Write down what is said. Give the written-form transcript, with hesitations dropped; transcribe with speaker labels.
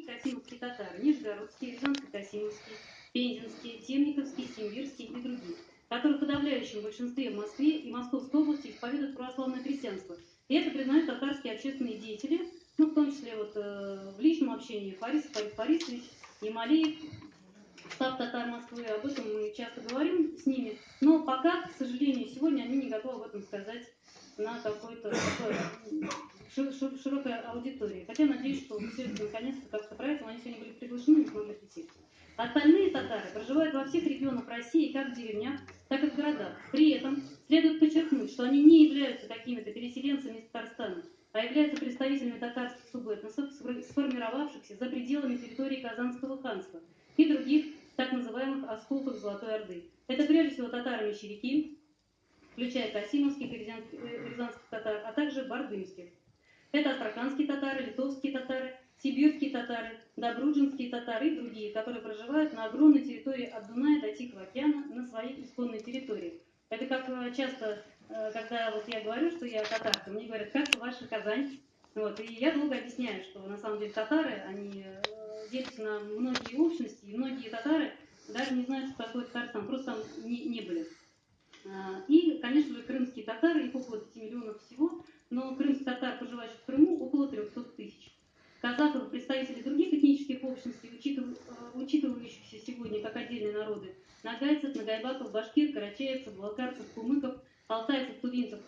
Speaker 1: касимовские татары, нижегородские, рязанско-касимовские, пензенские, темниковские, симбирские и другие, которые в подавляющем большинстве в Москве и Московской области исповедуют православное христианство. И это признают татарские общественные деятели, ну, в том числе вот, в личном общении Фарис Борисович, Ямалиев, штаб татар Москвы, об этом мы часто говорим с ними, но пока, к сожалению, сегодня они не готовы об этом сказать на какой-то широкой аудитории. Хотя надеюсь, что все это наконец-то как-то проектом, они сегодня были приглашены, не смогли прийти. Остальные татары проживают во всех регионах России, как в деревнях, так и в городах. При этом следует подчеркнуть, что они не являются какими-то переселенцами из Татарстана, а являются представителями татарских субэтносов, сформировавшихся за пределами территории Казанского ханства и других так называемых осколков Золотой Орды. Это прежде всего татары-мещеряки, включая касимовских и рязанских татар, а также бардымских. Это астраханские татары, литовские татары, сибирские татары, добруджинские татары и другие, которые проживают на огромной территории от Дуная до Тихого океана на своей исконной территории. Это как часто, когда вот я говорю, что я татарка, мне говорят, как ваша Казань? Вот, и я долго объясняю, что на самом деле татары, они делятся на многие общности, и многие татары даже не знают, что такое Татарстан, просто там не были. И, конечно же, крымские татары, их около 5 миллионов всего, но крымских татар, проживающих в Крыму, около 300 тысяч. Казахов, представителей других этнических общностей, учитывающихся сегодня как отдельные народы, нагайцев, нагайбаков, башкир, карачаевцев, балкарцев, кумыков, алтайцев, тувинцев,